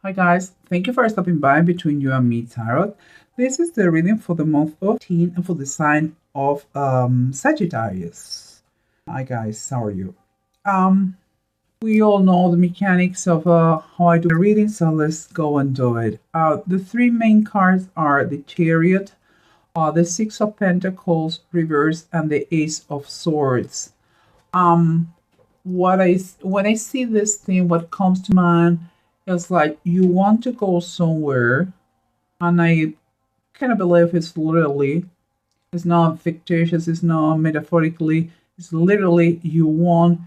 Hi guys, thank you for stopping by Between You and Me Tarot. This is the reading for the month of teen and for the sign of Sagittarius. Hi guys, how are you? Um, we all know the mechanics of how I do the reading, so let's go and do it. The three main cards are the Chariot, the Six of Pentacles reverse, and the Ace of Swords. When I see this thing, what comes to mind is like you want to go somewhere, and I kind of believe it's literally, it's not fictitious, it's not metaphorically, it's literally you want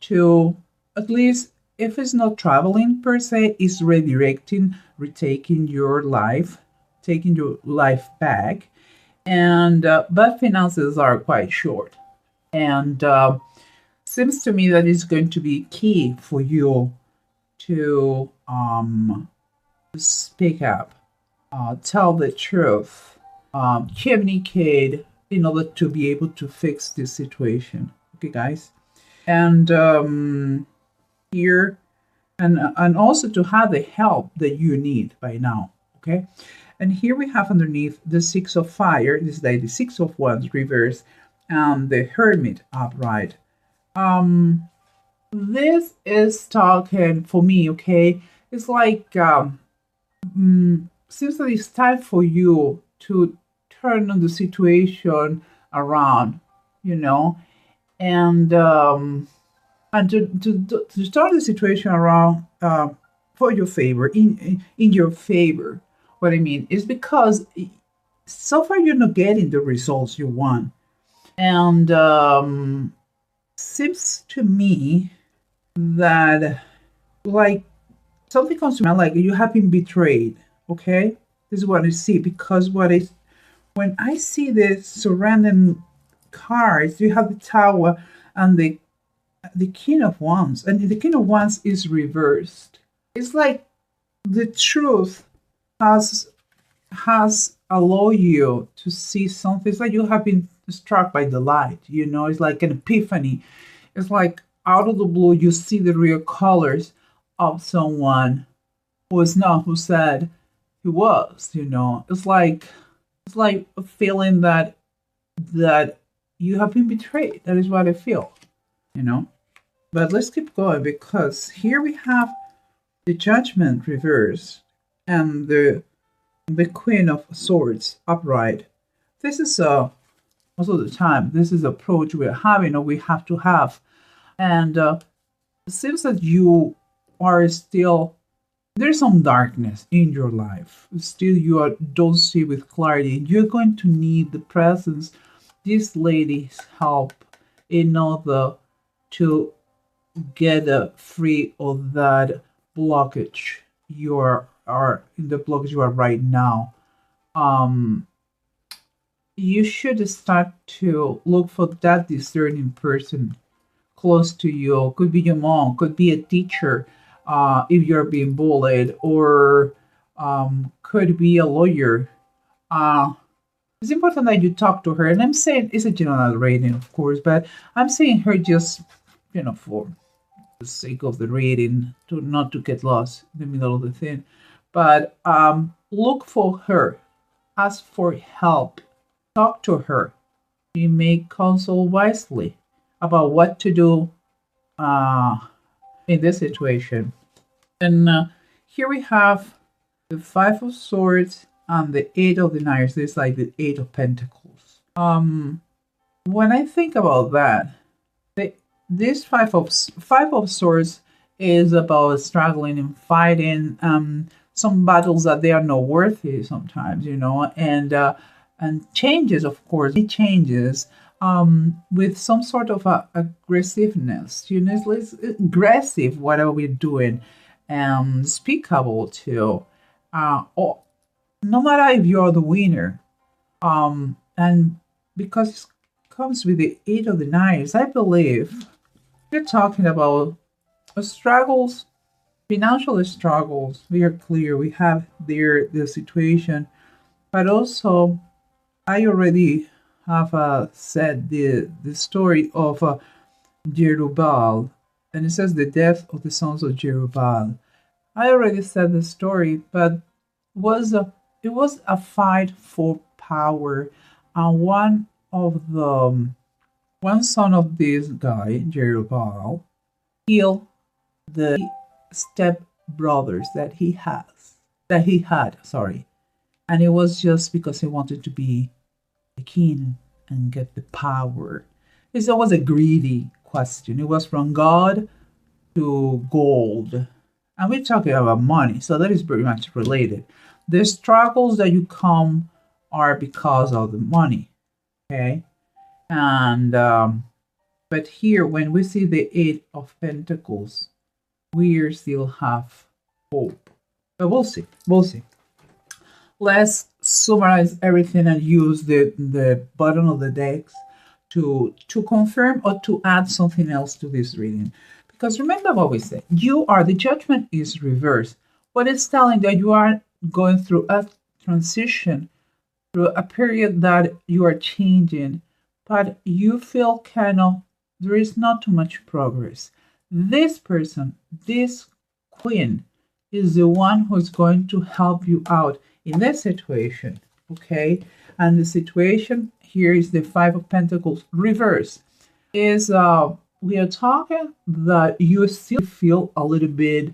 to, at least if it's not traveling per se, it's redirecting, retaking your life, taking your life back. And but finances are quite short, and seems to me that it's going to be key for you to speak up, tell the truth, communicate in order to be able to fix this situation. Okay, guys, and here, and also to have the help that you need by now. Okay, and here we have underneath the Six of Fire. This is like the Six of Wands reverse, and the Hermit upright. This is talking for me, okay? It's like seems that it's time for you to turn on the situation around, you know, and to turn the situation around for your favor, in your favor. What I mean is because so far you're not getting the results you want, and seems to me that like something comes to mind, like you have been betrayed. Okay, this is what I see, because when I see the surrounding cards, you have the Tower and the King of Wands, and the King of Wands is reversed. It's like the truth has allowed you to see something. It's like you have been struck by the light, you know. It's like an epiphany. It's like out of the blue you see the real colors of someone who is not who said he was, you know. It's like a feeling that you have been betrayed. That is what I feel, you know. But let's keep going, because here we have the Judgment reverse and the Queen of Swords upright. This is most of the time, this is the approach we're having, or we have to have. And it seems that you are still, there's some darkness in your life. Still, don't see with clarity. You're going to need the presence, this lady's help, in order to get free of that blockage you are in the blockage you are right now. You should start to look for that discerning person close to you. Could be your mom, could be a teacher, if you're being bullied, or could be a lawyer. It's important that you talk to her. And I'm saying it's a general rating, of course, but I'm saying her just, for the sake of the reading, to not to get lost in the middle of the thing. But look for her, ask for help, talk to her. She may counsel wisely about what to do in this situation. And here we have the Five of Swords and the Eight of the Knives. This is like the Eight of Pentacles. When I think about that, this Five of Swords is about struggling and fighting some battles that they are not worthy sometimes, you know, and changes, of course, it changes with some sort of aggressiveness, you know. It's aggressive whatever we're doing, speakable too, or no matter if you're the winner, and because it comes with the Eight of the Knives, I believe we're talking about struggles, financial struggles. We are clear, we have there the situation, but also I already have said the story of Jerubal, and it says the death of the sons of Jerubal. I already said the story, but was a it was a fight for power, and one son of this guy, Jerubal, killed the step brothers that he had, sorry, and it was just because he wanted to be the king and get the power. It was a greedy question. It was from God to gold. And we're talking about money, so that is very much related. The struggles that you come are because of the money, okay? And but here, when we see the Eight of Pentacles, we still have hope. But we'll see. We'll see. Let's summarize everything and use the bottom of the decks to confirm or to add something else to this reading. Because remember what we said, the judgment is reversed. What it's telling that you are going through a transition, through a period that you are changing, but you feel kind of, there is not too much progress. This person, this queen, is the one who's going to help you out in this situation, okay? And the situation here is the Five of Pentacles reverse. Is we are talking that you still feel a little bit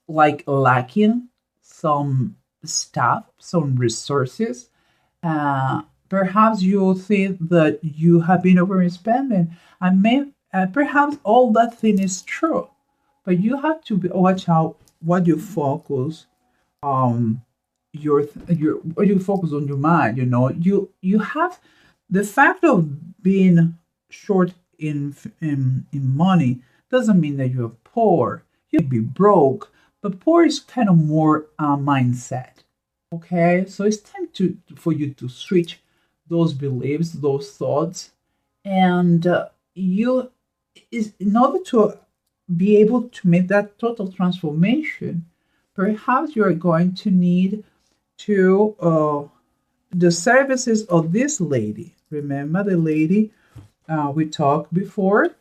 like lacking some stuff, some resources. Perhaps you think that you have been overspending, and perhaps all that thing is true, but you have to watch out what you focus what you focus on your mind. You have the fact of being short in money doesn't mean that you're poor. You may be broke, but poor is kind of more a mindset. Okay, so it's time for you to switch those beliefs, those thoughts, and in order to be able to make that total transformation, perhaps you are going to need to the services of this lady. Remember the lady we talked before?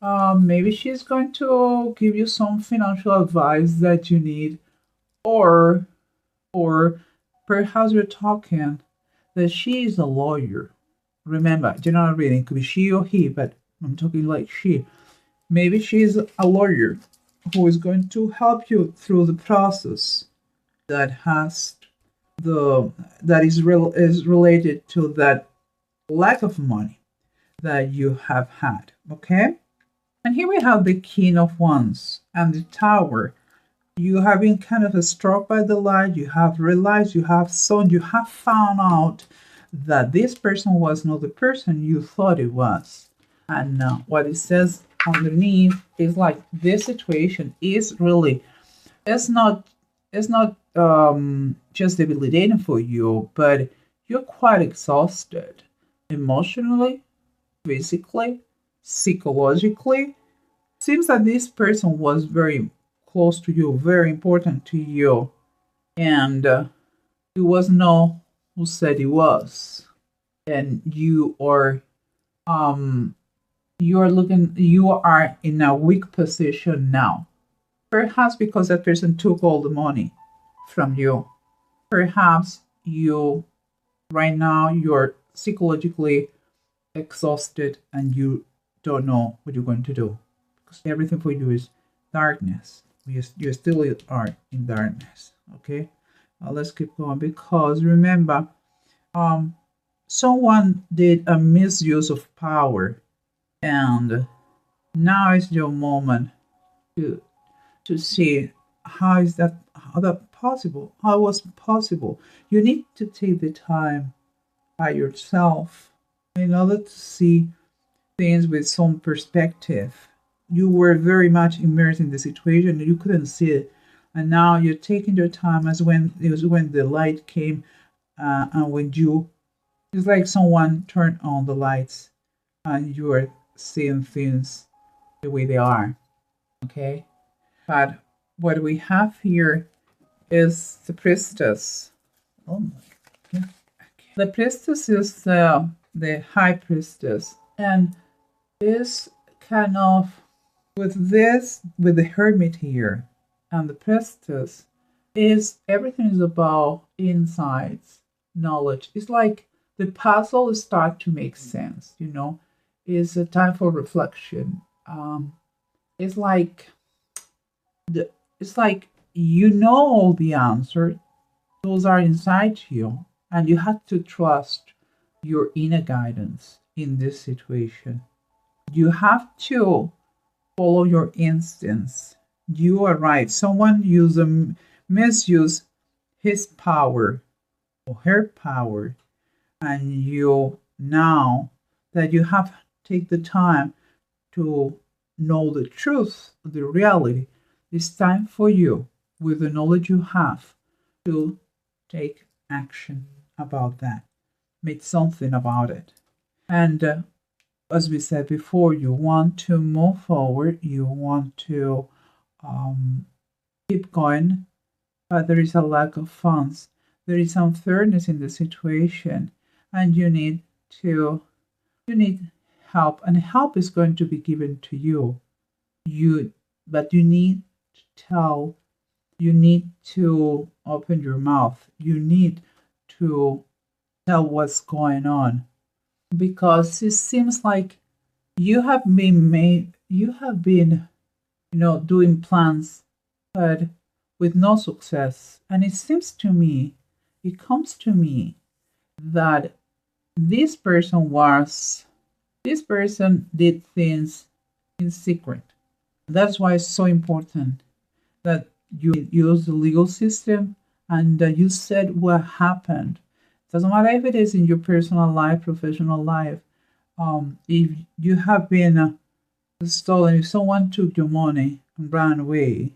Maybe she's going to give you some financial advice that you need, or perhaps you're talking that she is a lawyer. Remember, general reading could be she or he, but I'm talking like she. Maybe she's a lawyer who is going to help you through the process that is related to that lack of money that you have had. Okay, and here we have the King of Wands and the Tower. You have been kind of struck by the light. You have realized, you have found out that this person was not the person you thought it was. And what it says underneath is like this situation is really, it's not just debilitating for you, but you're quite exhausted emotionally, physically, psychologically. Seems that this person was very close to you, very important to you, and it was no who said he was, and you are in a weak position now. Perhaps because that person took all the money from you. Perhaps right now you're psychologically exhausted and you don't know what you're going to do, because everything for you is darkness. You still are in darkness. Okay, let's keep going, because remember, someone did a misuse of power, and now is your moment to see how that possible. How was it possible? You need to take the time by yourself in order to see things with some perspective. You were very much immersed in the situation and you couldn't see it, and now you're taking your time. It was when the light came, and when it's like someone turned on the lights and you are seeing things the way they are. Okay, but what we have here is the Priestess. Oh my God. The Priestess is the High Priestess, and this kind of with the Hermit here, and the Priestess is everything is about insights, knowledge. It's like the puzzle start to make sense, you know. It's a time for reflection. It's like the it's like you know all the answers. Those are inside you, and you have to trust your inner guidance in this situation. You have to follow your instincts. You are right. Someone misuse his power or her power, and you now that you have take the time to know the truth, the reality, it's time for you, with the knowledge you have, to take action about that. Make something about it. And as we said before, you want to move forward, you want to um, keep going, but there is a lack of funds. There is unfairness in the situation, and to you need help, and help is going to be given to you. You but you need to tell, you need to open your mouth, you need to tell what's going on, because it seems like you have been, doing plans, but with no success. And it comes to me that this person was, this person did things in secret. That's why it's so important that you use the legal system, and that you said what happened. Doesn't matter if it is in your personal life, professional life. If you have been stolen, if someone took your money and ran away,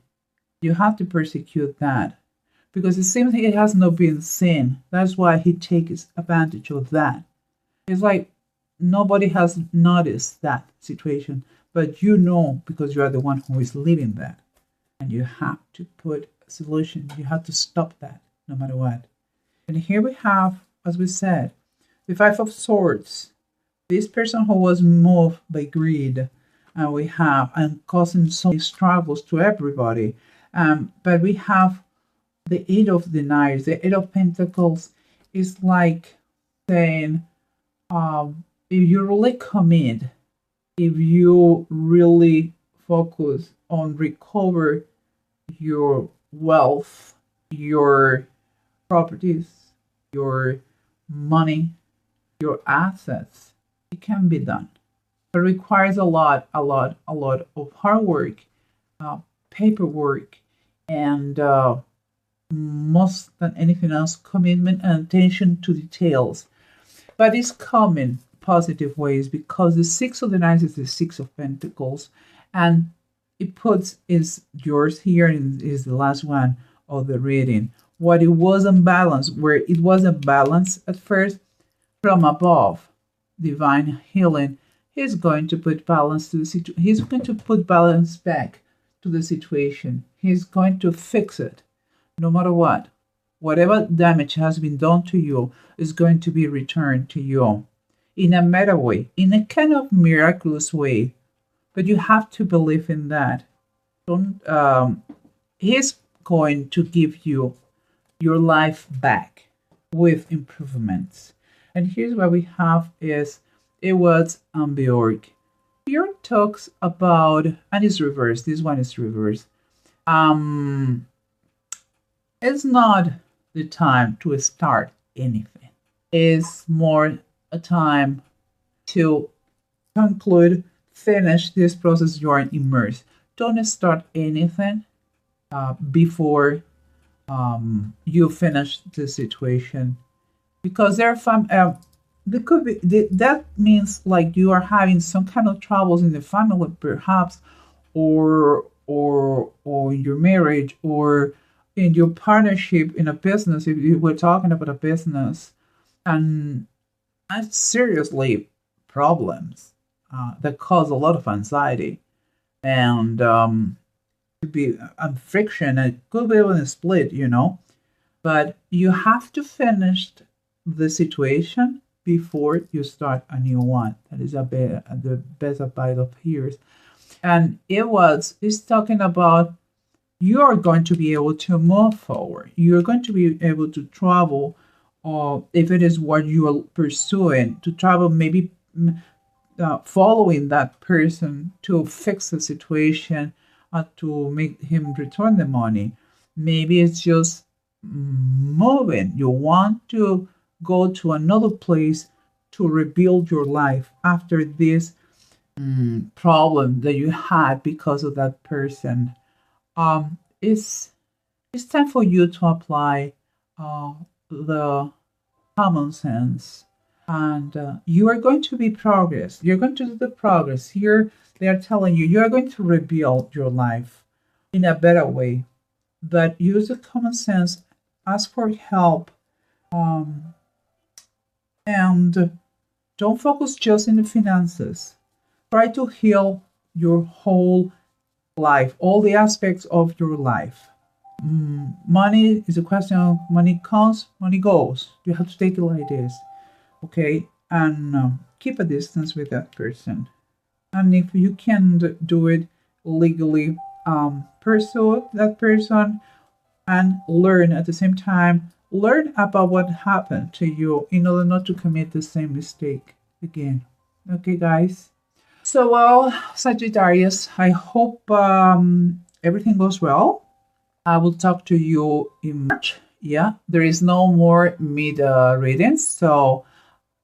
you have to persecute that, because it seems it has not been seen. That's why he takes advantage of that. It's like nobody has noticed that situation, but you know, because you are the one who is living that, and you have to put a solution. You have to stop that no matter what. And here we have, as we said, the Five of Swords. This person who was moved by greed, and we have, and causing so many struggles to everybody. But we have the Eight of the Knives, the Eight of Pentacles is like saying, if you really commit, if you really focus on recover your wealth, your properties, your money, your assets, it can be done. But it requires a lot of hard work, paperwork, and most than anything else, commitment and attention to details. But it's coming positive ways, because the Six of the Knives is the Six of Pentacles, and it puts is yours here, and is the last one of the reading. What it was unbalanced, where it wasn't balanced at first, from above, divine healing, he's going to put balance to the situation. He's going to put balance back to the situation. He's going to fix it, no matter what. Whatever damage has been done to you is going to be returned to you in a meta way, in a kind of miraculous way. But you have to believe in that. Don't. He's going to give you your life back with improvements. And here's what we have is it was Bjork. Bjork talks about, and it's reversed. This one is reversed. It's not the time to start anything. It's more a time to conclude, finish this process you are immersed. Don't start anything before you finish the situation, because there could be that means like you are having some kind of troubles in the family, perhaps, or in your marriage, or in your partnership, in a business, if you were talking about a business, and seriously problems that cause a lot of anxiety, and could be friction, and it could be even a split, but you have to finish the situation before you start a new one. That is the best advice of years. And it's talking about you are going to be able to move forward. You're going to be able to travel, or if it is what you are pursuing, to travel, maybe following that person to fix the situation, to make him return the money. Maybe it's just moving. You want to go to another place to rebuild your life after this problem that you had because of that person. It's time for you to apply the common sense, and you are going to be progress. You're going to do the progress here. They are telling you are going to rebuild your life in a better way, but use the common sense, ask for help, um, and don't focus just in the finances. Try to heal your whole life, all the aspects of your life. Money is a question of money comes, money goes. You have to take it like this, okay? And keep a distance with that person. And if you can do it legally, pursue that person and learn at the same time. Learn about what happened to you in order not to commit the same mistake again. Okay, guys? So, well, Sagittarius, I hope everything goes well. I will talk to you in March. Yeah, there is no more mid readings. So,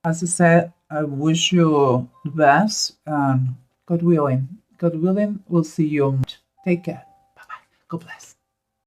as I said, I wish you the best and God willing, we'll see you in March. Take care. Bye bye. God bless.